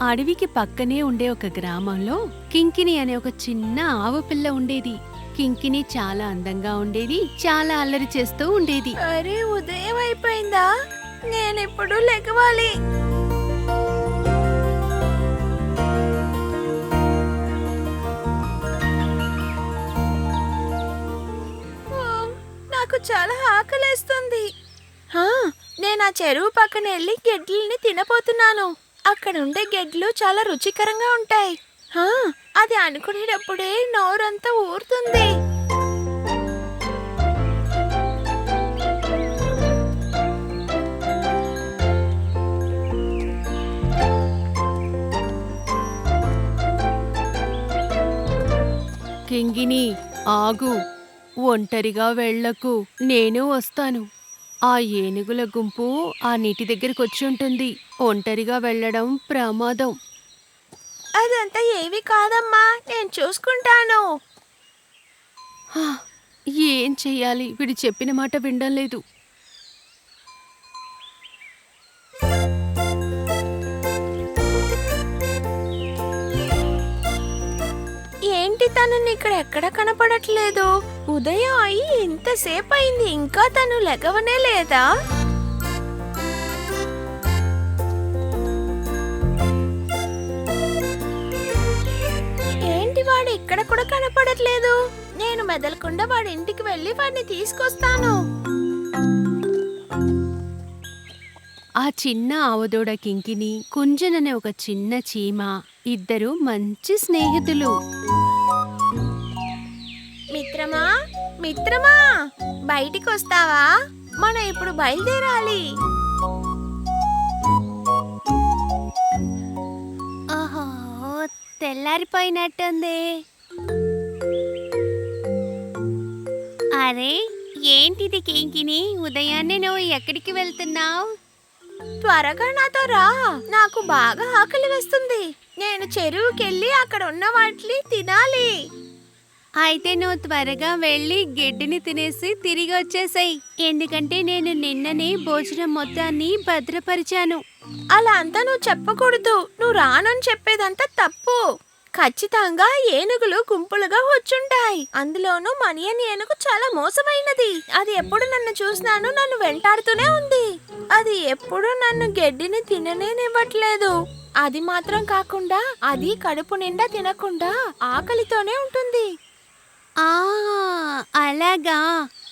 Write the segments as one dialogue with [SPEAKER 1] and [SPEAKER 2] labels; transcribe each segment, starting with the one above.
[SPEAKER 1] అడవికి పక్కనే ఉండే ఒక గ్రామంలో కింకిని అనే ఒక చిన్న ఆవు పిల్ల ఉండేది. కింకిని చాలా అందంగా ఉండేది, చాలా అల్లరి చేస్తూ ఉండేది.
[SPEAKER 2] అరే ఉదయం అయిపోయిందా? నేనిప్పుడు లెగవాలి. ఓ, నాకు చాలా ఆకలేస్తుంది. హా, నేను ఆ చెరువు పక్కన వెళ్ళి గెడ్లని తినపోతున్నాను. అక్కడ ఉండే గెడ్లు చాలా రుచికరంగా ఉంటాయి. హా, అది అనుకునేటప్పుడే నోరంతా ఊరుతుంది.
[SPEAKER 1] కింగిని, ఆగు, ఒంటరిగా వెళ్ళకు, నేను వస్తాను. ఆ ఏనుగుల గుంపు ఆ నీటి దగ్గరికి వచ్చి ఉంటుంది. ఒంటరిగా వెళ్ళడం ప్రమాదం.
[SPEAKER 2] అదంతా ఏవి కాదమ్మా, నేను చూసుకుంటాను.
[SPEAKER 1] హా, ఏం చెయ్యాలి? వీడు చెప్పిన మాట వినడం లేదు.
[SPEAKER 2] ఏంటి తను ఇక్కడ ఎక్కడ కనపడట్లేదు? ఉదయం అయి ఇంతసేపు అయింది, ఇంకా తను లెగవనే లేదా? ఏంటి వాడు ఇక్కడ కూడా కనపడట్లేదు? నేను మెదలకుండా వాడి ఇంటికి వెళ్ళి వాడిని తీసుకొస్తాను.
[SPEAKER 1] ఆ చిన్న ఆవుదూడ కింకిని, కుంజన్ అనే ఒక చిన్న చీమ, ఇద్దరు మంచి స్నేహితులు.
[SPEAKER 2] మిత్రమా, మిత్రమా, బయటికి వస్తావా? మనం ఇప్పుడు బయలుదేరాలి.
[SPEAKER 1] ఓహో, తెల్లారిపోయినట్టుంది. అరే, ఏంటిది కింకిని? ఉదయాన్నే నువ్వు ఎక్కడికి వెళ్తున్నావు?
[SPEAKER 2] త్వరగా నాతో రా, నాకు బాగా ఆకలి వేస్తుంది. నేను చెరువుకెళ్ళి అక్కడ ఉన్న వాటిని తినాలి.
[SPEAKER 1] అయితే నువ్వు త్వరగా వెళ్ళి గడ్డిని తినేసి తిరిగి వచ్చేసాయి, ఎందుకంటే నేను నిన్ననే భోజనం మొత్తాన్ని భద్రపరిచాను.
[SPEAKER 2] అలా అంతా నువ్వు చెప్పకూడదు. నువ్వు రానని చెప్పేదంతా తప్పు. ఖచ్చితంగా ఏనుగులు గుంపులుగా వచ్చుంటాయి. అందులోనూ మనియన్ ఏనుగు చాలా మోసమైనది. అది ఎప్పుడు నన్ను చూసినాను నన్ను వెంటాడుతూనే ఉంది. అది ఎప్పుడు నన్ను గడ్డిని తిననేనివ్వట్లేదు. అది మాత్రం కాకుండా అది కడుపు నిండా తినకుండా ఆకలితోనే ఉంటుంది.
[SPEAKER 1] ఆ, అలాగా.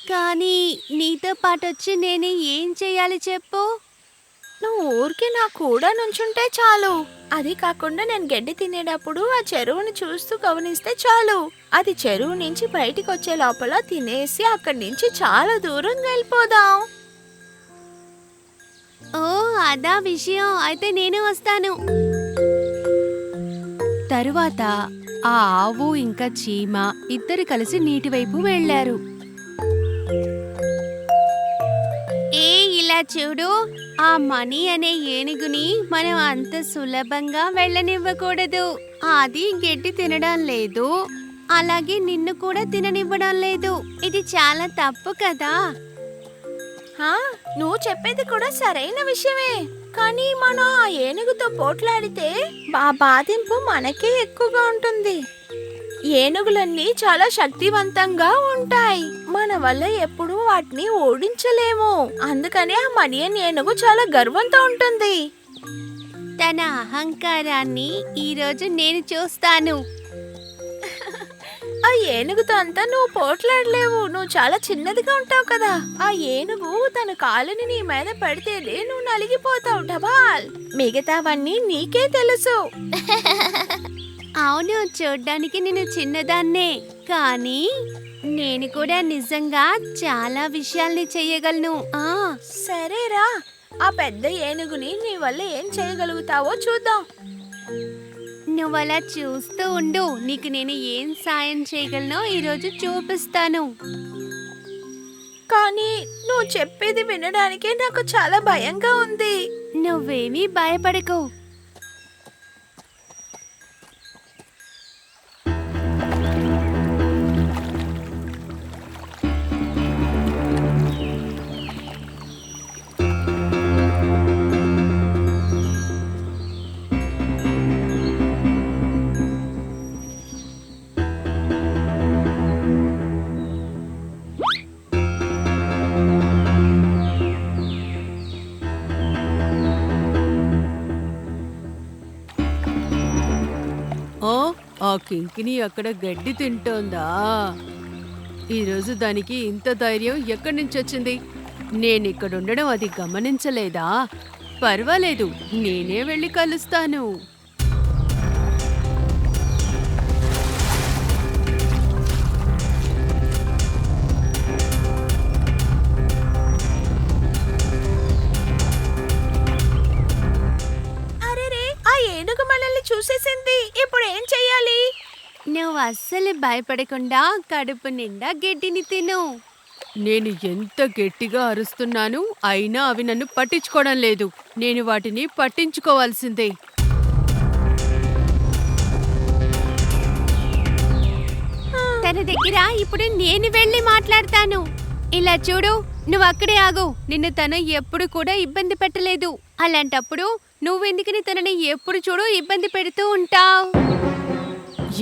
[SPEAKER 1] కానీ నీతో పాటు వచ్చి నేను ఏం చేయాలి చెప్పు?
[SPEAKER 2] నువ్వు ఊరికి నా కూడా నుంచుంటే చాలు. అది కాకుండా నేను గడ్డి తినేటప్పుడు ఆ చెరువుని చూస్తూ గమనిస్తే చాలు. అది చెరువు నుంచి బయటికి వచ్చే లోపల తినేసి అక్కడి నుంచి చాలా దూరం వెళ్ళిపోదాం.
[SPEAKER 1] ఓ, అదా విషయం. అయితే నేను వస్తాను. తరువాత ఆ ఆవు ఇంకా చీమ ఇద్దరు కలిసి నీటి వైపు వెళ్లారు. ఏ, ఇలా చూడు, ఆ మణి అనే ఏనుగుని మనం అంత సులభంగా వెళ్ళనివ్వకూడదు. అది గడ్డి తినడం లేదు, అలాగే నిన్ను కూడా తిననివ్వడం లేదు. ఇది చాలా తప్పు కదా.
[SPEAKER 2] హా, నువ్వు చెప్పేది కూడా సరైన విషయమే. కానీ మనం ఆ ఏనుగుతో పోట్లాడితే ఆ బాధింపు మనకే ఎక్కువగా ఉంటుంది. ఏనుగులన్నీ చాలా శక్తివంతంగా ఉంటాయి. మన వల్ల ఎప్పుడూ వాటిని ఓడించలేము. అందుకనే ఆ మనియన్ ఏనుగు చాలా గర్వంతో ఉంటుంది.
[SPEAKER 1] తన అహంకారాన్ని ఈరోజు నేను చూస్తాను.
[SPEAKER 2] ఆ ఏనుగుతో అంతా నువ్వు పోట్లాడలేవు. నువ్వు చాలా చిన్నదిగా ఉంటావు కదా. ఆ ఏనుగు తన కాలుని నీ మీద పెడితేనే నువ్వు నలిగిపోతావు డబాల్. మిగతావన్నీ నీకే తెలుసు.
[SPEAKER 1] అవును, చూడ్డానికి నేను చిన్నదాన్నే, కానీ నేను కూడా నిజంగా చాలా విషయాల్ని చెయ్యగలను.
[SPEAKER 2] సరేరా, ఆ పెద్ద ఏనుగుని నీ వల్ల ఏం చేయగలుగుతావో చూద్దాం.
[SPEAKER 1] నువ్వలా చూస్తూ ఉండు, నీకు నేను ఏం సాయం చేయగలనో ఈరోజు చూపిస్తాను.
[SPEAKER 2] కానీ నువ్వు చెప్పేది వినడానికే నాకు చాలా భయంగా ఉంది.
[SPEAKER 1] నువ్వేమీ భయపడకు. కింకిని అక్కడ గడ్డి తింటోందా? ఈరోజు దానికి ఇంత ధైర్యం ఎక్కడి నుంచి వచ్చింది? నేనిక్కడుండడం అది గమనించలేదా? పర్వాలేదు, నేనే వెళ్ళి కలుస్తాను.
[SPEAKER 2] అరెరే, ఆ ఏనుగు మనల్ని చూసేసింది. ఇప్పుడు ఏం చెయ్యాలి?
[SPEAKER 1] నువ్వు అస్సలు భయపడకుండా కడుపు నిండా గడ్డిని తిను. నేను ఎంత గట్టిగా అరుస్తున్నాను, అయినా అవి నన్ను పట్టించుకోవడం లేదు. నేను వాటిని పట్టించుకోవాల్సిందే. తన దగ్గర ఇప్పుడు నేను వెళ్ళి మాట్లాడతాను. ఇలా చూడు, నువ్వు అక్కడే ఆగు. నిన్ను తను ఎప్పుడు కూడా ఇబ్బంది పెట్టలేదు. అలాంటప్పుడు నువ్వెందుకని తనని ఎప్పుడు చూడు ఇబ్బంది పెడుతూ ఉంటావు?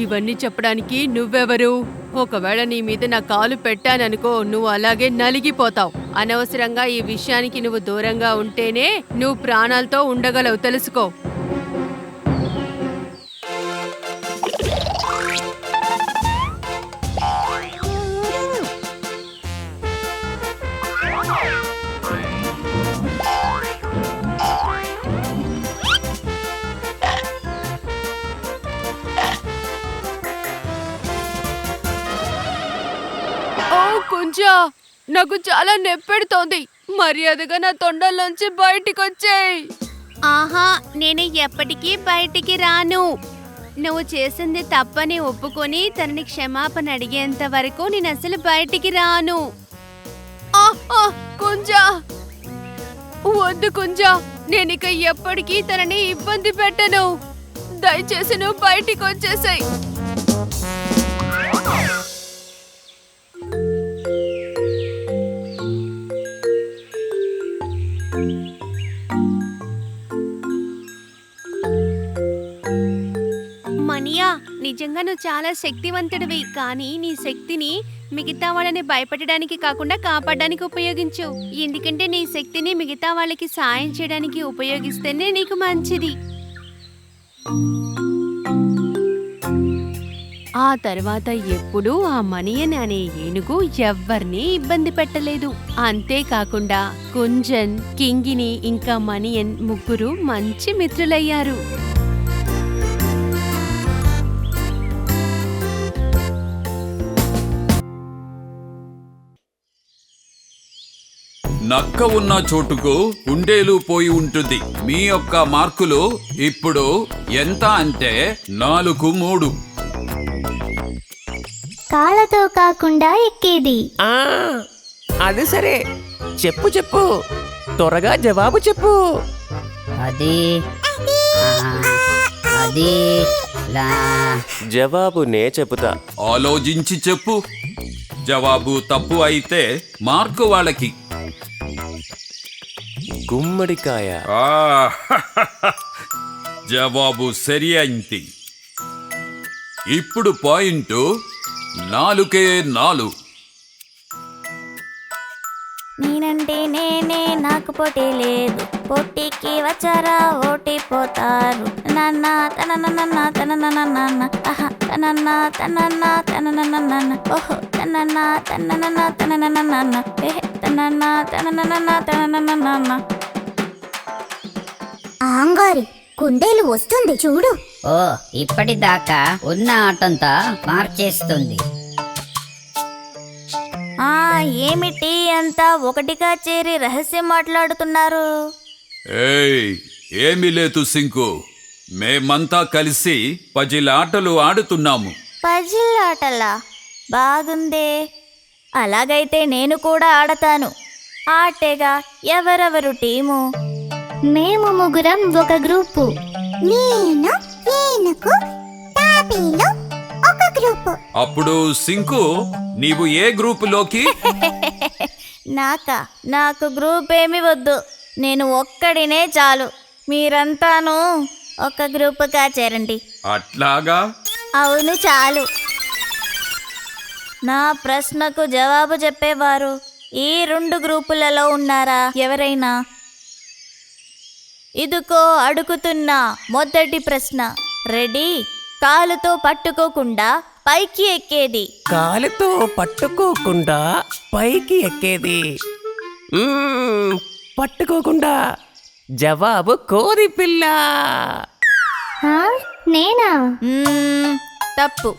[SPEAKER 1] ఇవన్నీ చెప్పడానికి నువ్వెవరు? ఒకవేళ నీ మీద నా కాలు పెట్టాననుకో, నువ్వు అలాగే నలిగిపోతావు. అనవసరంగా ఈ విషయానికి నువ్వు దూరంగా ఉంటేనే నువ్వు ప్రాణాలతో ఉండగలవు, తెలుసుకో. కొంచెం నాకు చాలా నొప్పెడుతోంది. మర్యాదగా నా తొండల్లోంచి బయటికొచ్చేయ్. ఆహా, నేను ఎప్పటికీ బయటికి రాను. నువ్వు చేసింది తప్పని ఒప్పుకొని తనని క్షమాపణ అడిగేంత వరకు నేను అసలు బయటికి రాను. కుంజా, వద్దు కుంజా, నేనిక ఎప్పటికీ తనని ఇబ్బంది పెట్టను. దయచేసి నువ్వు బయటికి వచ్చేసాయి. మనియా, నిజంగా నువ్వు చాలా శక్తివంతుడివి. కానీ నీ శక్తిని మిగతా వాళ్ళని భయపెట్టడానికి కాకుండా కాపాడడానికి ఉపయోగించు. ఎందుకంటే నీ శక్తిని మిగతా వాళ్ళకి సాయం చేయడానికి ఉపయోగిస్తేనే నీకు మంచిది. ఆ తర్వాత ఎప్పుడూ ఆ మనియన్ అనే ఏనుగు ఎవ్వర్నీ ఇబ్బంది పెట్టలేదు. అంతేకాకుండా కుంజన్, కింగిని ఇంకా మనియన్ ముగ్గురు మంచి మిత్రులయ్యారు.
[SPEAKER 3] నక్క ఉన్న చోటుకు కుండేలు పోయి ఉంటుంది. మీ యొక్క మార్కులు ఇప్పుడు ఎంత అంటే 4-3.
[SPEAKER 4] కాళ్ళతో కాకుండా ఎక్కేది.
[SPEAKER 5] అది సరే, చెప్పు చెప్పు, త్వరగా జవాబు చెప్పు.
[SPEAKER 6] అది అది
[SPEAKER 7] జవాబు నే చెబుతా.
[SPEAKER 3] ఆలోచించి చెప్పు. జవాబు తప్పు అయితే మార్కు వాళ్ళకి.
[SPEAKER 7] గుమ్మడికాయ.
[SPEAKER 3] జవాబు సరి అయింది. ఇప్పుడు పాయింట్ 4-4.
[SPEAKER 4] నేనంటే నేనే, నాకు పోటీ లేదు. పోటీకి వచ్చారా ఓటిపోతారు. నాన్న తనన్న తనన్న నాన్న, ఆహా తనన్న తనన్న తనన్న నాన్న, ఓహో తనన్న తనన్న తనన్న నాన్న, ఏహే తనన్న తనన్న తనన్న నాన్న. ఆంగారి కుందేలు వస్తుంది చూడు.
[SPEAKER 6] ఓ, ఇప్పటిదాకా ఉన్న ఆటంతా మార్చేస్తుంది.
[SPEAKER 4] ఏమిటి అంతా ఒకటిగా చేరి రహస్యం మాట్లాడుతున్నారు?
[SPEAKER 3] ఏమీ లేదు సింకు. మేమంతా కలిసి పజిలాటలు ఆడుతున్నాము.
[SPEAKER 4] పజిలాటలా? బాగుందే. అలాగైతే నేను కూడా ఆడతాను. ఆటేగా, ఎవరెవరు టీము? మేము ముగ్గురం ఒక గ్రూపు. నేను, ఏనుగు, తాబేలు ఒక గ్రూపు.
[SPEAKER 3] అప్పుడు సింకు, నీవు ఏ గ్రూపులోకి?
[SPEAKER 4] నాకు గ్రూప్ ఏమి వద్దు. నేను ఒక్కడినే చాలు. మీరంతాను ఒక గ్రూపుగా చేరండి.
[SPEAKER 3] అట్లాగా?
[SPEAKER 4] అవును, చాలు. నా ప్రశ్నకు జవాబు చెప్పేవారు ఈ 2 గ్రూపులలో ఉన్నారా ఎవరైనా? ఇదిగో అడుగుతున్నా మొదటి ప్రశ్న. రెడీ? కాలుతో పట్టుకోకుండా పైకి ఎక్కేది.
[SPEAKER 5] కాలుతో పట్టుకోకుండా పైకి ఎక్కేది. పట్టుకోకుండా. జవాబు కోడి పిల్ల.
[SPEAKER 8] నేనా?
[SPEAKER 4] తప్పు.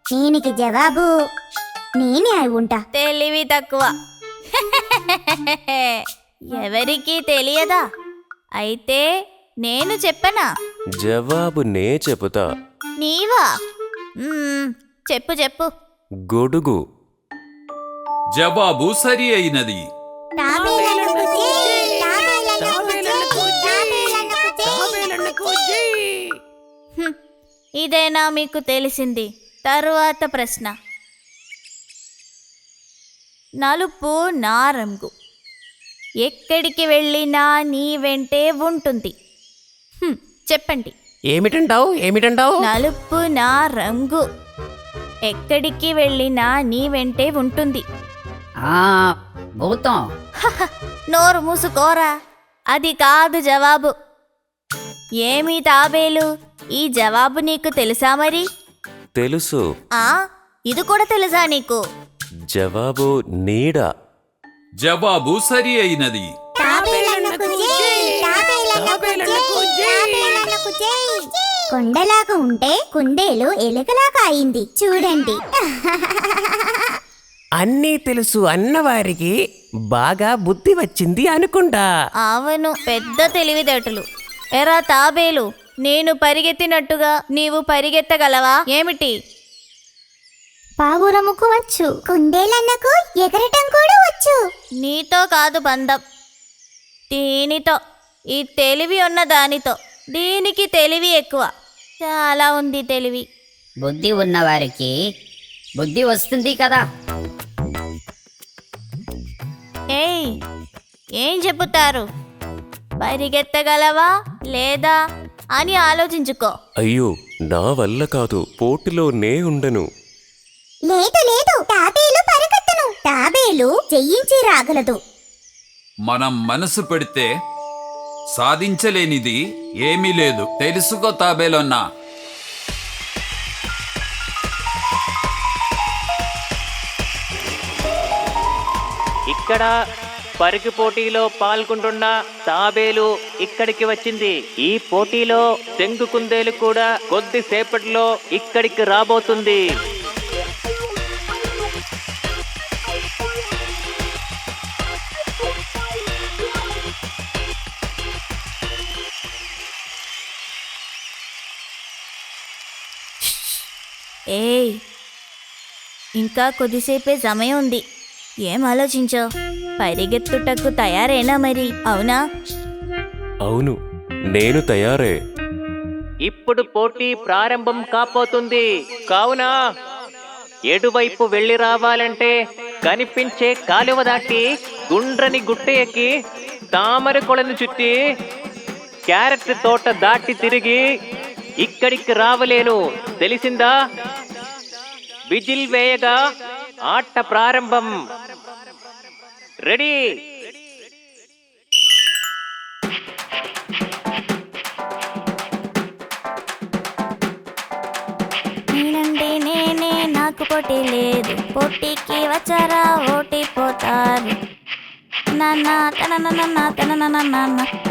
[SPEAKER 8] దీనికి జవాబు నేనే అయి ఉంటా.
[SPEAKER 4] తెలివి తక్కువ. ఎవరికీ తెలియదా? అయితే నేను చెప్పనా?
[SPEAKER 7] జవాబు నే చెబుతా.
[SPEAKER 4] నీవా? చెప్పు చెప్పు.
[SPEAKER 7] గొడుగు.
[SPEAKER 3] జవాబు సరి అయినది.
[SPEAKER 4] ఇదేనా మీకు తెలిసింది? తరువాత ప్రశ్న. నలుపు నా రంగు, ఎక్కడికి వెళ్ళినా నీ వెంటే ఉంటుంది. చెప్పండి.
[SPEAKER 5] ఏమిటంటావు?
[SPEAKER 4] నలుపు నా రంగు, ఎక్కడికి వెళ్ళినా నీ వెంటే ఉంటుంది.
[SPEAKER 6] భూతం.
[SPEAKER 4] నోరు మూసుకోరా. అది కాదు జవాబు. ఏమి తాబేలు, ఈ జవాబు నీకు తెలుసా మరి?
[SPEAKER 7] తెలుసు.
[SPEAKER 4] ఇది కూడా తెలుసా నీకు?
[SPEAKER 7] జవాబు నీడ.
[SPEAKER 3] జవాబు సరి అయినది.
[SPEAKER 8] కొండలాగా ఉంటే కుందేలు ఎలుకలాగా అయింది చూడండి.
[SPEAKER 5] అన్నీ తెలుసు అన్నవారికి బాగా బుద్ధి వచ్చింది అనుకుంటా.
[SPEAKER 4] అవును, పెద్ద తెలివితేటలు. ఎరా తాబేలు, నేను పరిగెత్తినట్టుగా నీవు పరిగెత్తగలవా ఏమిటి?
[SPEAKER 8] పావురముకు వచ్చు, కుందేలన్నకు ఎగరటం కూడా వచ్చు.
[SPEAKER 4] నీతో కాదు బంధం, దీనితో. ఈ తెలివి ఉన్న దానితో. దీనికి తెలివి ఎక్కువ, చాలా ఉంది తెలివి.
[SPEAKER 6] బుద్ధి ఉన్నవారికి బుద్ధి వస్తుంది కదా.
[SPEAKER 4] ఏయ్, ఏం చెబుతారు? పరిగెత్తగలవా లేదా అని ఆలోచించుకో.
[SPEAKER 7] అయ్యో, నా వల్ల కాదు, పోటీలో ఉండను.
[SPEAKER 8] లేదు లేదు, తాబేలు పరిగెత్తను. తాబేలు జయించి రాగలదు.
[SPEAKER 3] మనం మనసు పెడితే సాధించలేనిది ఏమీ లేదు. తెలుసుకో తాబేలన్నా.
[SPEAKER 5] ఇక్కడ పరుగు పోటీలో పాల్గొంటున్న తాబేలు ఇక్కడికి వచ్చింది. ఈ పోటీలో తెంగు కుందేలు కూడా కొద్దిసేపట్లో ఇక్కడికి రాబోతుంది.
[SPEAKER 4] ఏయ్, ఇంకా కొద్దిసేపే సమయం ఉంది. ఏం ఆలోచించావు? పరిగెత్తుటకు తయారేనా మరి? అవునా?
[SPEAKER 7] అవును, నేను తయారే.
[SPEAKER 5] ఇప్పుడు పోటీ ప్రారంభం కాబోతుంది. కావున ఎటువైపు వెళ్ళి రావాలంటే కనిపించే కాలువ దాటి గుండ్రని గుట్ట ఎక్కి తామర కొలను చుట్టి క్యారెట్ తోట దాటి తిరిగి ఇక్కడికి రావలేను. తెలిసిందా? విజిల్ వేయగా ఆట ప్రారంభం. రెడీ?
[SPEAKER 4] నేనంటే నేనే, నాకు పోటీ లేదు. పోటీకి వచ్చారా ఓటిపోతారు. నాన్న తనన్న తనన్న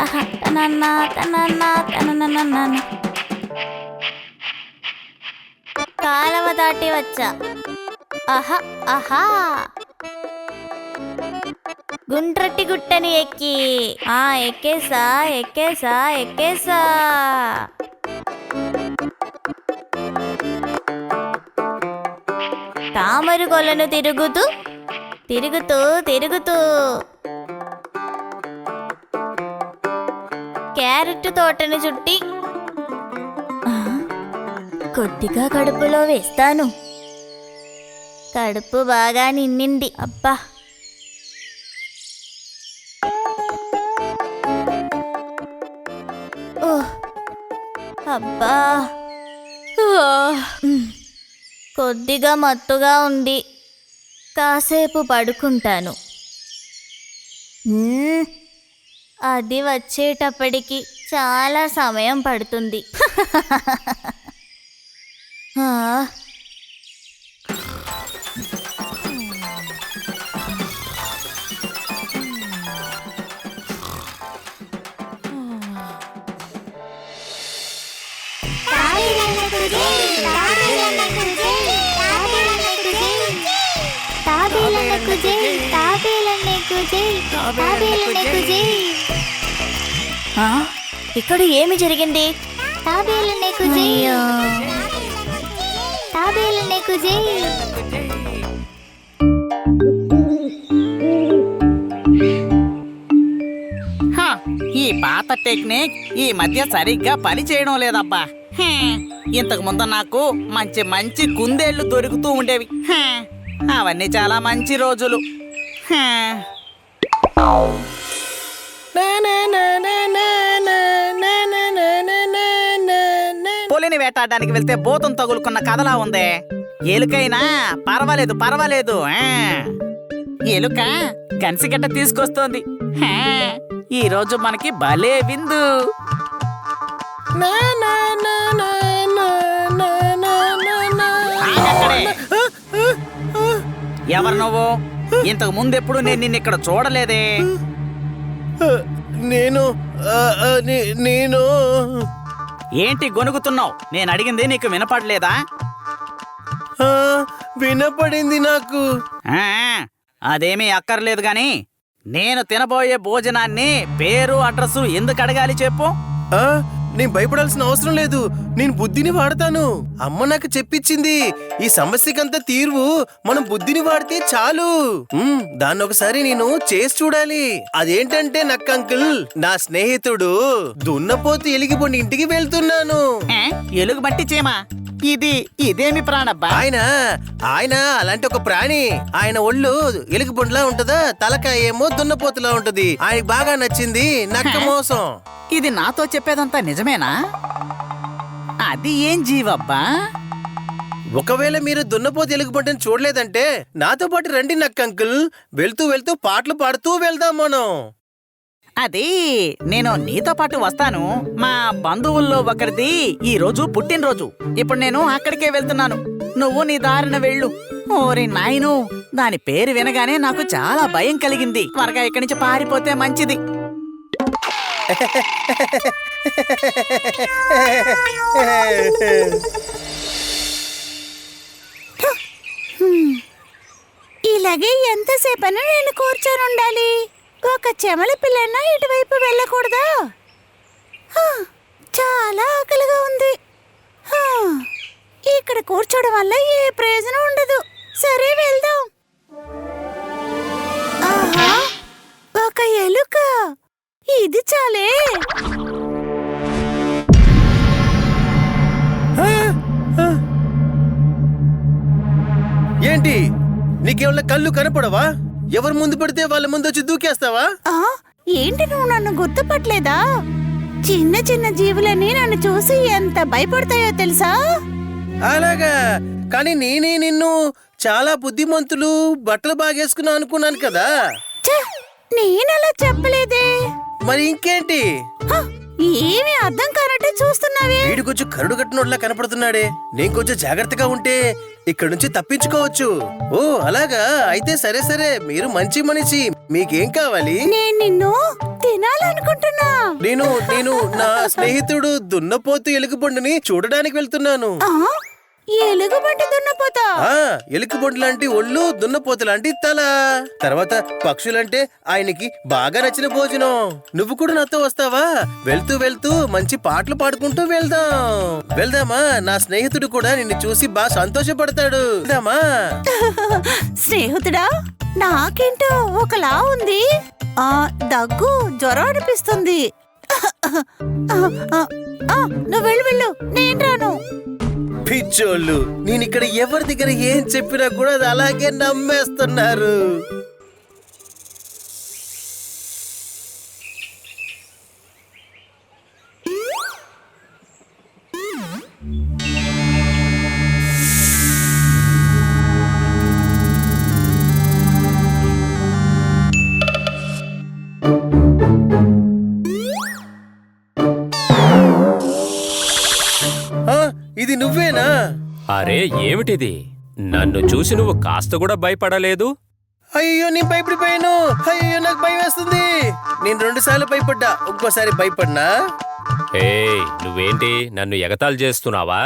[SPEAKER 4] ఆహా తనన్న. కాలవ దాటి వచ్చా. ఆహా ఆహా. గుండ్రటి గుట్టని ఎక్కి ఎక్కేసా. తామరు కొలను తిరుగుతూ క్యారెట్ తోటను చుట్టి కొద్దిగా కడుపులో వేస్తాను. కడుపు బాగా నిండింది. అబ్బా, అబ్బా, కొద్దిగా మత్తుగా ఉంది. కాసేపు పడుకుంటాను. అది వచ్చేటప్పటికి చాలా సమయం పడుతుంది. ఆ,
[SPEAKER 8] తాబేలన్నకు జై, తాబేలన్నకు జై, తాబేలన్నకు జై,
[SPEAKER 4] ఆ, ఇక్కడ ఏమి జరిగింది?
[SPEAKER 8] తాబేలన్నకు జై,
[SPEAKER 4] అయ్యో.
[SPEAKER 8] తాబేలన్నకు జై.
[SPEAKER 9] హ, ఈ పాత టెక్నిక్ ఈ మధ్య సరిగ్గా పని చేయడం లేదబ్బా. ఇంతకు ముందు నాకు మంచి మంచి కుందేళ్లు దొరుకుతూ ఉండేవి. అవన్నీ చాలా మంచి రోజులు. పులిని వేటాడడానికి వెళ్తే భూతం తగులుకున్న కథలా ఉందే. ఎలుకైనా పర్వాలేదు పర్వాలేదు. ఎలుక గన్సిగడ్డ తీసుకొస్తోంది. ఈ రోజు మనకి భలే విందు. ఆగక్కడే. ఎవరు నువ్వు? ఇంతకు ముందెప్పుడు నేను నిన్నిక్కడ చూడలేదే.
[SPEAKER 5] నేను నేను
[SPEAKER 9] ఏంటి గొనుగుతున్నావు? నేను అడిగింది నీకు వినపడలేదా?
[SPEAKER 5] వినపడింది నాకు.
[SPEAKER 9] ఆ, అదేమీ అక్కర్లేదు గాని నేను తినబోయే భోజనాన్ని పేరు అడ్రస్ ఎందుకు అడగాలి చెప్పు.
[SPEAKER 5] నేను భయపడాల్సిన అవసరం లేదు. నేను బుద్ధిని వాడతాను. అమ్మ నాకు చెప్పించింది. ఈ సమస్యకంతా తీర్వు మనం బుద్ధిని వాడితే చాలు. దాన్ని ఒకసారి నేను చేసి చూడాలి. అదేంటంటే నక్క అంకుల్, నా స్నేహితుడు దున్నపోతు ఎలిగిపోండి ఇంటికి వెళ్తున్నాను.
[SPEAKER 9] ఎలుగు బట్టి చీమా, ఇదేమి ప్రాణబ్బా?
[SPEAKER 5] ఆయన అలాంటి ఒక ప్రాణి. ఆయన ఒళ్ళు ఎలుగుబండిలా ఉంటదా, తలకాయ ఏమో దున్నపోతులా ఉంటది. ఆయనకి బాగా నచ్చింది నక్క మోసం.
[SPEAKER 9] ఇది నాతో చెప్పేదంతా నిజమేనా? అది ఏం జీవబ్బా?
[SPEAKER 5] ఒకవేళ మీరు దున్నపోతు ఎలుగుబంటిని చూడలేదంటే నాతో పాటు రండి నక్క అంకుల్. వెళ్తూ వెళ్తూ పాటలు పాడుతూ వెళ్దాం మనం.
[SPEAKER 9] అది నేను నీతో పాటు వస్తాను. మా బంధువుల్లో ఒకరిది ఈ రోజు పుట్టినరోజు. ఇప్పుడు నేను అక్కడికే వెళ్తున్నాను. నువ్వు నీ దారిన వెళ్ళు. ఓరి నాయను, దాని పేరు వినగానే నాకు చాలా భయం కలిగింది. త్వరగా ఇక్కడి నుంచి పారిపోతే మంచిది.
[SPEAKER 2] ఇలాగే ఎంతసేపైనా నేను కూర్చొని ఉండాలి. ఒక చెమల పిల్లన్నా ఇటువైపు వెళ్ళకూడదా? చాలా ఆకలిగా ఉంది. ఇక్కడ కూర్చోవడం వల్ల ఏ ప్రయోజనం ఉండదు. సరే వెళ్దాం. ఆహా, ఒక ఎలుక. ఇది చాలే.
[SPEAKER 5] ఏంటి, నీకేమన్నా కళ్ళు కనపడవా? ఎవరు ముందు పడితే వాళ్ళ ముందు వచ్చి దూకేస్తావా?
[SPEAKER 2] ఏంటి, నువ్వు నన్ను గుర్తుపట్టలేదా? చిన్న చిన్న జీవులని నన్ను చూసి ఎంత భయపడతాయో తెలుసా?
[SPEAKER 5] అలాగా? కానీ నేనే నిన్ను చాలా బుద్ధిమంతులు, బట్టలు బాగేసుకున్నా అనుకున్నాను కదా.
[SPEAKER 2] నేనలా చెప్పలేదే.
[SPEAKER 5] మరి ఇంకేంటి?
[SPEAKER 2] ఏమి అర్థం కానట్టే చూస్తున్నావే.
[SPEAKER 5] వీడు కొంచెం కరుడు కట్టినోడ్లా కనపడుతున్నాడే. నేను కొంచెం జాగ్రత్తగా ఉంటే ఇక్కడ నుంచి తప్పించుకోవచ్చు. ఓ అలాగా? అయితే సరే సరే, మీరు మంచి మనిషి. మీకేం కావాలి?
[SPEAKER 2] నేను నిన్ను తినాలనుకుంటున్నా.
[SPEAKER 5] నేను నా స్నేహితుడు దున్నపోతు ఎలుగుబండిని చూడడానికి వెళ్తున్నాను.
[SPEAKER 2] ఎలుగుబంటి దున్నపోతా?
[SPEAKER 5] ఎలుగుబంటి లాంటి ఒళ్ళు, దున్నపోతు లాంటి తల, తర్వాత పక్షులంటే ఆయనకి బాగా నచ్చిన భోజనం. నువ్వు కూడా నాతో వస్తావా? వెళ్తూ వెళ్తూ మంచి పాటలు పాడుకుంటూ వెళ్దామా? నా స్నేహితుడు కూడా నిన్ను చూసి బాగా సంతోషపడతాడు. వెళ్దామా?
[SPEAKER 2] స్నేహితుడా, నాకేంటో ఒకలా ఉంది. దగ్గు, జ్వరం అనిపిస్తుంది. నువ్వు వెళ్ళు, నేను రాను.
[SPEAKER 5] పిచ్చోళ్ళు, నేను ఇక్కడ ఎవరి దగ్గర ఏం చెప్పినా కూడా అది అలాగే నమ్మేస్తున్నారు. ఇది నువ్వేనా?
[SPEAKER 10] అరే ఏమిటిది? నన్ను చూసి నువ్వు కాస్త కూడా భయపడలేదు?
[SPEAKER 5] అయ్యో నేను భయపడిపోయాను. అయ్యో నాకు భయం వేస్తుంది. నేను 2 సార్లు భయపడ్డా, ఒక్కోసారి భయపడినా.
[SPEAKER 10] ఏయ్, నువ్వేంటి నన్ను ఎగతాళి చేస్తున్నావా?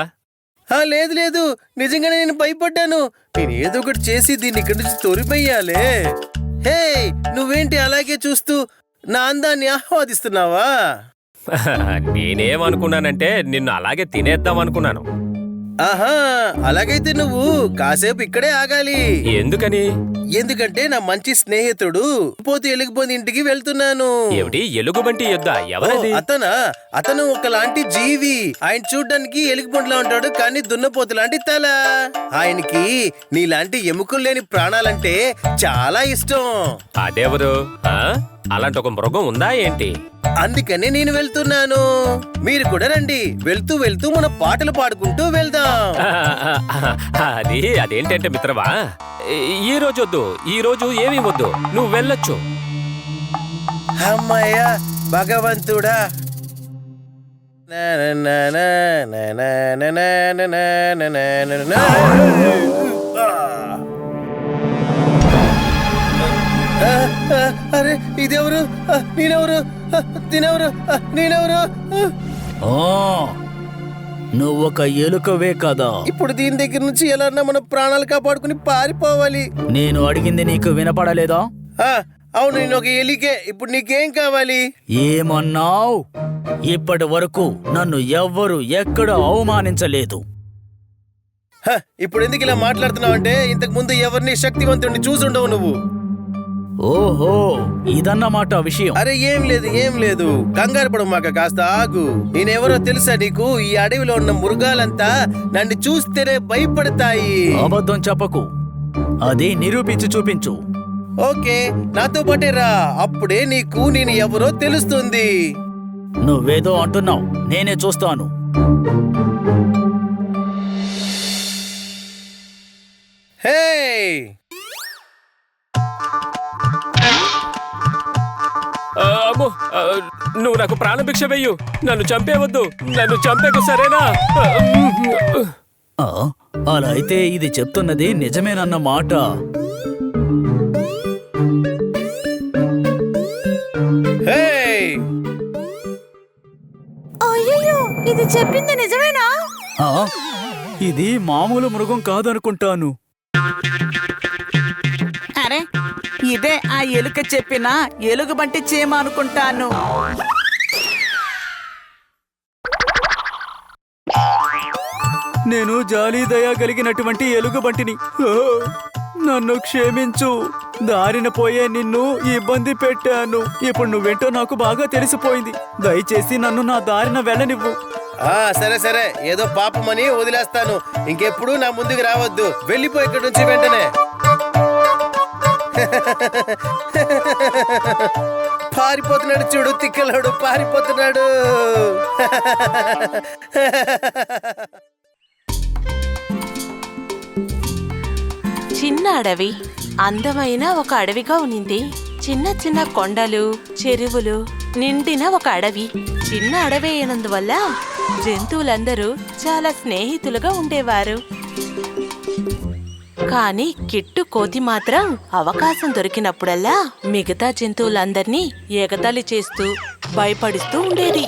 [SPEAKER 5] లేదు లేదు, నిజంగానే నేను భయపడ్డాను. నేను ఏదో ఒకటి చేసి దీన్ని ఇక్కడి నుంచి తొరిమెయ్యాలే. హే, నువ్వేంటి అలాగే చూస్తూ నా అందాన్ని ఆహ్వాదిస్తున్నావా?
[SPEAKER 10] నేనేమనుకున్నానంటే నిన్ను అలాగే తినేద్దాం అనుకున్నాను.
[SPEAKER 5] ఆహా, అలాగైతే నువ్వు కాసేపు ఇక్కడే ఆగాలి.
[SPEAKER 10] ఎందుకని?
[SPEAKER 5] ఎందుకంటే నా మంచి స్నేహితుడు పోతే ఎలుగుబంటి ఇంటికి వెళ్తున్నాను.
[SPEAKER 10] ఏమిటి ఎలుగుబంటి యుద్ధ? ఎవరది?
[SPEAKER 5] అతను ఒకలాంటి జీవి. ఆయన చూడ్డానికి ఎలుగుబంటిలా ఉంటాడు, కానీ దున్నపోతు లాంటి తల. ఆయనకి నీలాంటి ఎముకలు లేని ప్రాణాలంటే చాలా ఇష్టం.
[SPEAKER 10] అదెవరు? అలాంటి ఒక మృగం ఉందా ఏంటి?
[SPEAKER 5] అందుకనే నేను వెళ్తున్నాను. మీరు కూడా రండి. వెళ్తూ వెళ్తూ మన పాటలు పాడుకుంటూ వెళ్దాం.
[SPEAKER 10] అదేంటంటే మిత్రమా, ఈ రోజు వద్దు, ఈ రోజు ఏమీ వద్దు, నువ్వు వెళ్ళొచ్చు.
[SPEAKER 5] అమ్మయ్యా భగవంతుడా. అరే ఇదెవరు? నేనెవరు? తినెవరు? నేనెవరు?
[SPEAKER 11] నువ్వొక ఎలుకవే కదా.
[SPEAKER 5] ఇప్పుడు దీని దగ్గర నుంచి ఎలా మన ప్రాణాలు కాపాడుకుని పారిపోవాలి.
[SPEAKER 11] నేను అడిగింది నీకు వినపడలేదా?
[SPEAKER 5] అవును, నేను ఒక ఎలికే. ఇప్పుడు నీకేం కావాలి?
[SPEAKER 11] ఏమన్నావు? ఇప్పటి వరకు నన్ను ఎవ్వరు ఎక్కడ అవమానించలేదు.
[SPEAKER 5] ఇప్పుడు ఎందుకు ఇలా మాట్లాడుతున్నావు అంటే, ఇంతకు ముందు ఎవరిని శక్తివంతుడిని చూసుండవు నువ్వు.
[SPEAKER 11] ఓహో, ఇదన్నమాట విషయం.
[SPEAKER 5] అరే ఏం లేదు, కంగారు పడమాక, కాస్త ఆగు. నేనెవరో తెలుసా నీకు? ఈ అడవిలో ఉన్న మృగాలంతా నన్ను చూస్తేనే భయపడతాయి.
[SPEAKER 11] అబద్ధం చెప్పకు, అది నిరూపించి చూపించు.
[SPEAKER 5] ఓకే, నాతో పాటే రా. అప్పుడే నీకు నేను ఎవరో తెలుస్తుంది.
[SPEAKER 11] నువ్వేదో అంటున్నావు, నేనే చూస్తాను.
[SPEAKER 5] హే,
[SPEAKER 10] అమ్మో, నువ్వు నాకు ప్రాణభిక్ష వెయ్యు. నన్ను చంపేవద్దు, నన్ను చంపేకు, సరేనా?
[SPEAKER 11] అలా అయితే ఇది చెప్తున్నది నిజమేనన్న మాట.
[SPEAKER 2] అయ్యో, ఇది చెప్పింది నిజమేనా?
[SPEAKER 11] ఇది మామూలు మృగం కాదనుకుంటాను.
[SPEAKER 9] అరే, ఇదే ఆ ఎలుక చెప్పిన ఎలుగుబంటి చీమ అనుకుంటాను.
[SPEAKER 11] నేను జాలి దయ కలిగినటువంటి ఎలుగుబంటిని. నన్ను క్షమించు. దారిన పోయే నిన్ను ఇబ్బంది పెట్టాను. ఇప్పుడు నువ్వేంటో నాకు బాగా తెలిసిపోయింది. దయచేసి నన్ను నా దారిన వెళ్ళనివ్వు.
[SPEAKER 5] సరే, ఏదో పాపమని వదిలేస్తాను. ఇంకెప్పుడు నా ముందుకు రావద్దు. వెళ్ళిపో ఇక్కడి నుంచి వెంటనే. పారిపోతున్నాడు చూడు, తిక్కలాడు పారిపోతున్నాడు.
[SPEAKER 2] చిన్న అడవి అందమైన ఒక అడవిగా ఉన్నింది. చిన్న చిన్న కొండలు, చెరువులు నిండిన ఒక అడవి. చిన్న అడవి అయినందువల్ల జంతువులందరూ చాలా స్నేహితులుగా ఉండేవారు. కానీ కిట్టు కోతి మాత్రం అవకాశం దొరికినప్పుడల్లా మిగతా జంతువులందర్నీ ఎగతాళి చేస్తూ భయపడిస్తూ ఉండేది.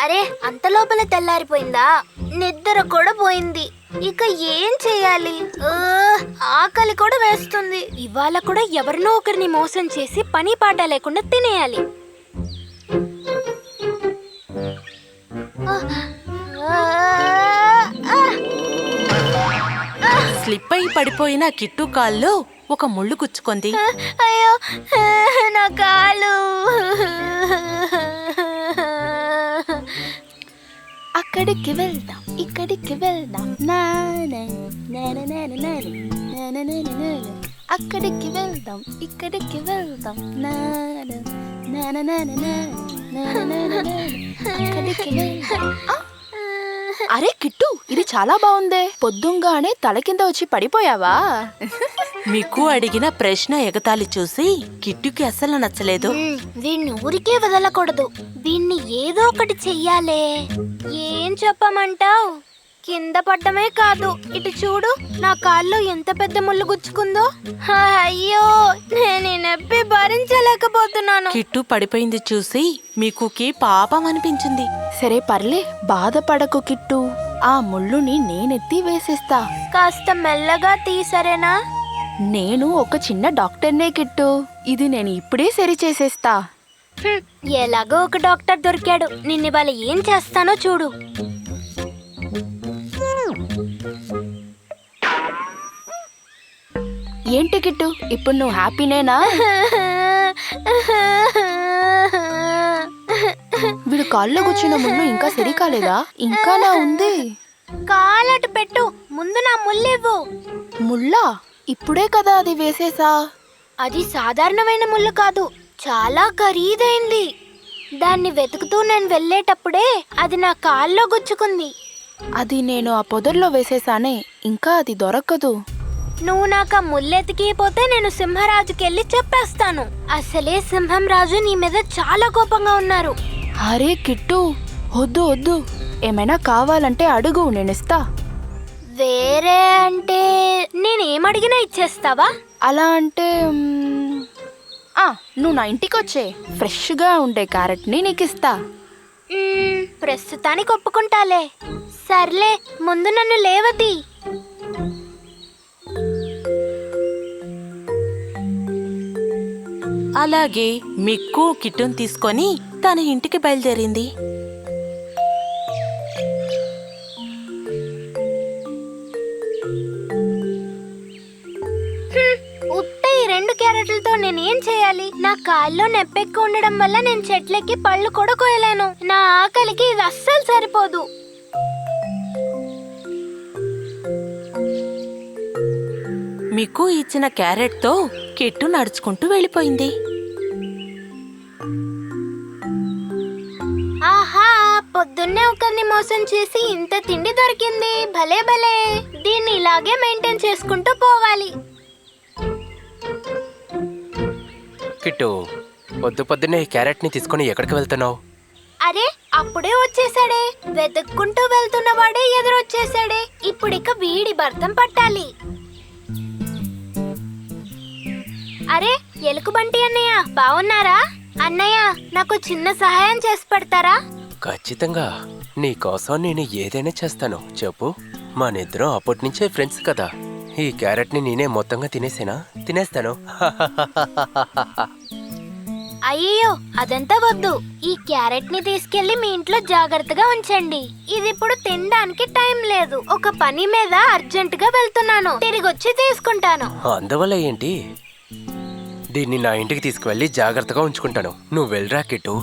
[SPEAKER 8] అరే అంత లోపల తెల్లారిపోయిందా? నిద్ర కూడా పోయింది. ఇక ఏం చెయ్యాలి? ఆకలి కూడా వేస్తుంది. ఇవాళ కూడా ఎవరినో ఒకరిని మోసం చేసి పని పాట లేకుండా తినేయాలి.
[SPEAKER 2] స్లిప్ అయి పడిపోయిన కిట్టు కాల్లో ఒక ముళ్ళు గుచ్చుకుంది.
[SPEAKER 8] అయ్యో నా కాలు. అక్కడికి వెళ్దాం, ఇక్కడికి వెళ్దాం, అక్కడికి వెళ్దాం, ఇక్కడికి వెళ్దాం, అక్కడికి వెళ్దాం.
[SPEAKER 2] అరే కిట్టు, ఇది చాలా బాగుందే. పొద్దుంగానే తల కింద వచ్చి పడిపోయావా?
[SPEAKER 12] మీకు అడిగిన ప్రశ్న ఎగతాళి చూసి కిట్టుకి అస్సలు నచ్చలేదు.
[SPEAKER 8] వీణ్ణి ఊరికే వదలకూడదు. వీణ్ణి ఏదో ఒకటి చెయ్యాలే. ఏం చెప్పమంటావ్? కింద పడ్డమే కాదు, ఇటు చూడు, నా కాల్లో ఎంత పెద్ద ముళ్ళు గుచ్చుకుందో. అయ్యో, నేను ఈ నొప్పి భరించలేకపోతున్నాను.
[SPEAKER 12] కిట్టు పడిపోయింది చూసి మీకుకి పాపం అనిపించింది.
[SPEAKER 2] సరే పర్లే, బాధపడకు కిట్టు. ఆ ముళ్ళుని నేనెత్తి వేసేస్తా.
[SPEAKER 8] కాస్త మెల్లగా తీసరేనా?
[SPEAKER 2] నేను ఒక చిన్న డాక్టర్నే కిట్టు. ఇది నేను ఇప్పుడే సరి చేసేస్తా.
[SPEAKER 8] ఎలాగో ఒక డాక్టర్ దొరికాడు. నిన్ను ఇవాళ ఏం చేస్తానో చూడు.
[SPEAKER 2] ఏంటి కిట్టు, ఇప్పుడు నువ్వు హ్యాపీనేనా? వీడు కాల్లో కూర్చున్న ముళ్ళు ఇంకా సరి కాలేదా? ఇంకా నా ఉంది.
[SPEAKER 8] కాలటు పెట్టు, ముందు నా ముల్లివ్వు.
[SPEAKER 2] ముళ్ళా? ఇప్పుడే కదా అది వేసేసా.
[SPEAKER 8] అది సాధారణమైన ముళ్ళు కాదు, చాలా ఖరీదైంది. దాన్ని వెతుకుతూ నేను వెళ్ళేటప్పుడే అది నా కాల్లో గుచ్చుకుంది.
[SPEAKER 2] అది నేను ఆ పొదల్లో వేసేసానే, ఇంకా అది దొరకదు.
[SPEAKER 8] నువ్వు నాకు ఆ ముల్లెతికిపోతే నేను సింహరాజుకెళ్ళి చెప్పేస్తాను. అసలే సింహం రాజు నీ మీద చాలా కోపంగా ఉన్నారు.
[SPEAKER 2] అరే కిట్టు, వద్దు వద్దు, ఏమైనా కావాలంటే అడుగు, నేనిస్తా.
[SPEAKER 8] వేరే అంటే నేనేమడిగినా ఇచ్చేస్తావా?
[SPEAKER 2] అలా అంటే నువ్వు నా ఇంటికి వచ్చే ఫ్రెష్గా ఉండే క్యారెట్ని నీకు ఇస్తా.
[SPEAKER 8] ప్రస్తుతానికి ఒప్పుకుంటాలే. సర్లే, ముందు నన్ను లేవది.
[SPEAKER 12] అలాగే మిక్కు కిట్టును తీసుకొని తన ఇంటికి బయలుదేరింది.
[SPEAKER 8] ఉత్త ఈ 2 క్యారెట్లతో నేనేం చేయాలి? నా కాల్లో నెప్పెక్కు ఉండడం వల్ల నేను చెట్లెక్కి పళ్ళు కూడా కోయలేను. నా ఆకలికి ఇది అస్సలు సరిపోదు.
[SPEAKER 12] మిక్కు ఇచ్చిన క్యారెట్తో కిట్టు నడుచుకుంటూ వెళ్ళిపోయింది.
[SPEAKER 8] ఆహా, పొద్దున్నే ఒకరిని మోసం చేసి ఇంత తిండి దొరికింది. భలే భలే, దీన్ని ఇలాగే మెయింటైన్ చేసుకుంటూ పోవాలి.
[SPEAKER 10] కిట్టు, పొద్దున్నే ఈ క్యారెట్ ని తీసుకొని ఎక్కడికి వెళ్తున్నావు?
[SPEAKER 8] అరే, అప్పుడే వచ్చేసాడే. వెతుక్కుంటూ వెళ్తున్నవాడే ఎదురొచ్చేసాడే. ఇప్పుడిక వీడి భర్తం పట్టాలి. అరే, ఎలుకబంటి అన్నయ్య, బావున్నారా? అన్నయ్య, నాకు చిన్న సహాయం చేసి పెడతారా?
[SPEAKER 10] ఖచ్చితంగా, నీ కోసం నేను ఏదైనా చేస్తాను. చెప్పు. మనిద్దరం అప్పటి నుంచే ఫ్రెండ్స్ కదా. ఈ క్యారెట్ ని నేనే మొత్తంగా తినేస్తాను.
[SPEAKER 8] అయ్యో, అదంతా వద్దు. ఈ క్యారెట్ ని తీసుకెళ్లి మీ ఇంట్లో జాగ్రత్తగా ఉంచండి. ఇది ఇప్పుడు తినడానికి టైం లేదు. ఒక పని మీద అర్జెంట్ గా వెళ్తున్నాను. తిరిగొచ్చి తీసుకుంటాను.
[SPEAKER 10] అందువల్ల ఏంటి? దీన్ని నా ఇంటికి తీసుకువెళ్ళి జాగ్రత్తగా ఉంచుకుంటాను. నువ్వు వెళ్ళరా కిట్టు.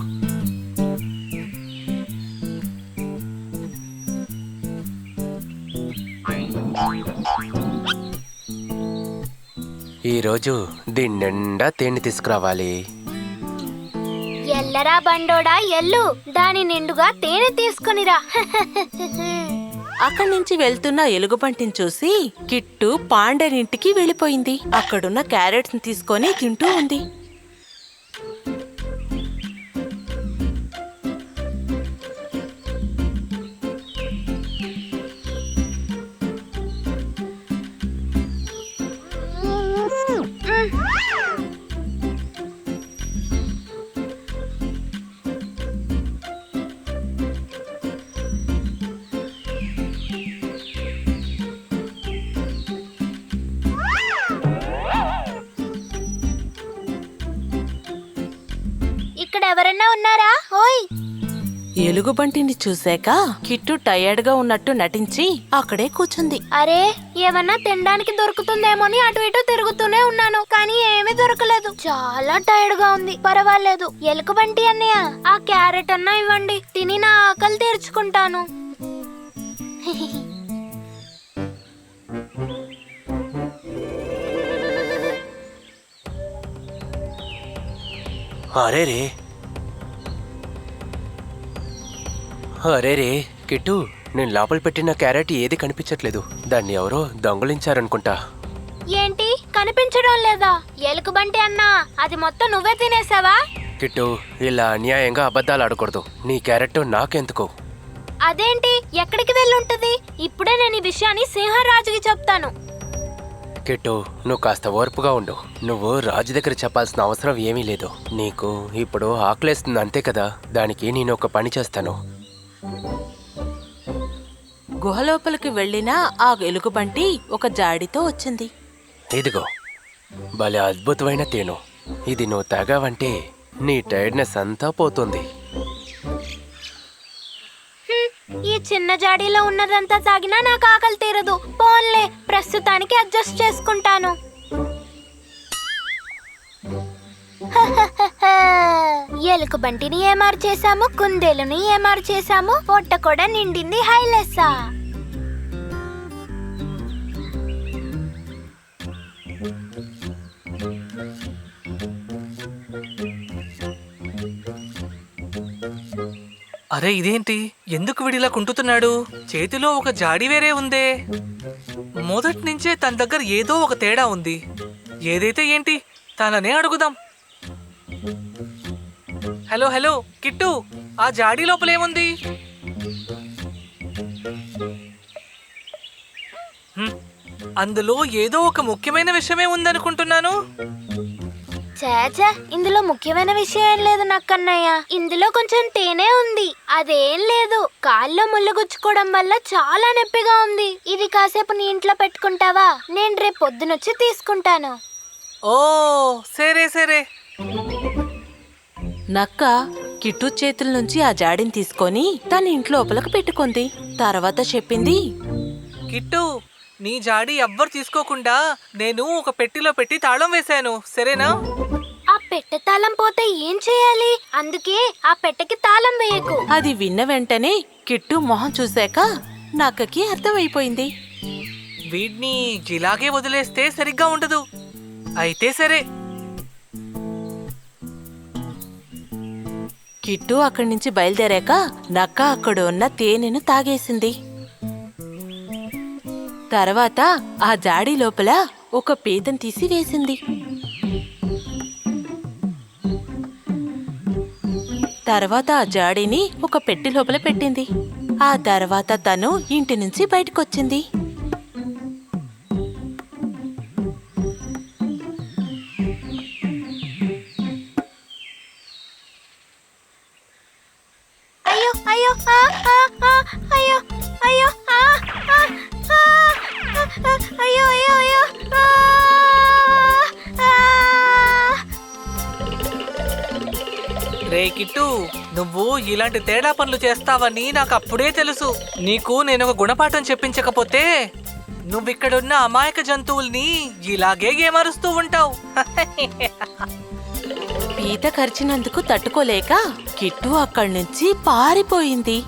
[SPEAKER 10] ఈరోజు దీని నిండా తేనె తీసుకురావాలి.
[SPEAKER 8] ఎల్లరా బండోడా, ఎల్లు. దాని నిండుగా తేనె తీసుకునిరా.
[SPEAKER 12] అక్కడి నుంచి వెళ్తున్న ఎలుగుబంటిని చూసి కిట్టు పాండరింటికి వెళ్ళిపోయింది. అక్కడున్న క్యారెట్స్ ని తీసుకొని తింటూ ఉంది.
[SPEAKER 8] ఇక్కడ ఎవరన్నా ఉన్నారా? ఓయ్,
[SPEAKER 12] ఎలుగుబంటిని చూశాక కిట్టు టయర్డ్ గా ఉన్నట్టు నటించి అక్కడే కూర్చుంది.
[SPEAKER 8] అరే, ఏమన్నా తినడానికి దొరుకుతుందేమోని అటు ఇటు తిరుగుతూనే ఉన్నాను, కానీ ఏమీ దొరకలేదు. చాలా టైర్డ్ గా ఉంది. పర్వాలేదు, ఎలుకబంటి అన్నయ్య, ఆ క్యారెట్ అన్నా ఇవ్వండి. తిని నా ఆకలి తీర్చుకుంటాను.
[SPEAKER 10] అరే రే కిట్టు, నేను లోపల పెట్టిన క్యారెట్ ఏది కనిపించట్లేదు. దాన్ని ఎవరో దొంగలించారనుకుంటా.
[SPEAKER 8] ఏంటి కనిపించడం లేదా? ఎలుగుబంటి అన్నా, అది మొత్తం నువ్వే తినేసావా?
[SPEAKER 10] కిట్టు, ఇలా అన్యాయంగా అబద్ధాలు ఆడకూడదు. నీ క్యారెట్ నాకెందుకు?
[SPEAKER 8] అదేంటి, ఎక్కడికి వెళ్ళుంటది? ఇప్పుడే నేను ఈ విషయాన్ని సింహరాజుకి చెప్తాను.
[SPEAKER 10] కిట్టు, నువ్వు కాస్త ఓర్పుగా ఉండు. నువ్వు రాజు దగ్గర చెప్పాల్సిన అవసరం ఏమీ లేదు. నీకు ఇప్పుడు ఆకలేస్తుంది అంతే కదా, దానికి నేను ఒక పని చేస్తాను.
[SPEAKER 12] గుహలోపలికి వెళ్ళిన ఆ ఎలుగుబంటి ఒక జాడితో వచ్చింది.
[SPEAKER 10] ఇదిగో, భలే అద్భుతమైన తేనె. ఇది నువ్వు తాగావంటే నీ టైర్డ్నెస్ అంతా పోతుంది.
[SPEAKER 8] ఈ చిన్న జాడీలో ఉన్నదంతా తాగినా నాకు ఆకలి తీరదు. పోన్లే, ప్రస్తుతానికి అడ్జస్ట్ చేసుకుంటాను. ఎలుకబంటిని ఏమారు చేశాము, కుందేలుని ఏమారు చేశాము, పొట్ట కూడా నిండింది. హైలెస్సా!
[SPEAKER 13] అరే ఇదేంటి, ఎందుకు విడిలా కుంటుతున్నాడు? చేతిలో ఒక జాడి వేరే ఉందే. మొదటి నుంచే తన దగ్గర ఏదో ఒక తేడా ఉంది. ఏదైతే ఏంటి, తననే అడుగుదాం. హలో హలో కిట్టు, ఆ జాడీ లోపల ఏముంది? అందులో ఏదో ఒక ముఖ్యమైన విషయమే ఉందనుకుంటున్నాను.
[SPEAKER 8] చాచా, ఇందులో ముఖ్యమైన విషయం ఏం లేదు నక్కన్నయ్య. ఇందులో కొంచెం తేనె ఉంది. అదేం లేదు, కాల్లో ముళ్ళు గుచ్చుకోవడం వల్ల చాలా నొప్పిగా ఉంది. ఇది కాసేపు నీ ఇంట్లో పెట్టుకుంటావా? నేను రేపు పొద్దునొచ్చి తీసుకుంటాను.
[SPEAKER 13] ఓ సరే సరే.
[SPEAKER 12] నక్క కిట్టు చేతుల నుంచి ఆ జాడిని తీసుకొని తన ఇంట్లోపలకు పెట్టుకుంది. తర్వాత చెప్పింది,
[SPEAKER 13] కిట్టు, నీ జాడి ఎవ్వరు తీసుకోకుండా నేను ఒక పెట్టెలో పెట్టి తాళం వేశాను, సరేనా?
[SPEAKER 8] ఆ పెట్టె తాళం పోతే ఏం చేయాలి? అందుకే ఆ పెట్టెకి తాళం వేయకు.
[SPEAKER 12] అది విన్న వెంటనే కిట్టు మొహం చూశాక నక్కకి అర్థమైపోయింది.
[SPEAKER 13] వీడిని ఇలాగే వదిలేస్తే సరిగ్గా ఉండదు. అయితే సరే.
[SPEAKER 12] కిట్టు అక్కడి నుంచి బయలుదేరాక నక్క అక్కడ ఉన్న తేనెను తాగేసింది. తర్వాత ఆ జాడీ లోపల ఒక పీతను తీసి వేసింది. తర్వాత ఆ జాడీని ఒక పెట్టె లోపల పెట్టింది. ఆ తర్వాత తను ఇంటి నుంచి బయటకొచ్చింది.
[SPEAKER 8] అయ్యో అయ్యో అయ్యో అయ్యో అయ్యో అయ్యో అయ్యో.
[SPEAKER 13] రే కిట్టు, నువ్వు ఇలాంటి తేడా పనులు చేస్తావని నాకు అప్పుడే తెలుసు. నీకు నేను ఒక గుణపాఠం చెప్పించకపోతే నువ్విక్కడున్న అమాయక జంతువుల్ని ఇలాగే ఏమరుస్తూ ఉంటావు.
[SPEAKER 12] పీత కరిచినందుకు తట్టుకోలేక కిట్టు అక్కడి నుంచి పారిపోయింది.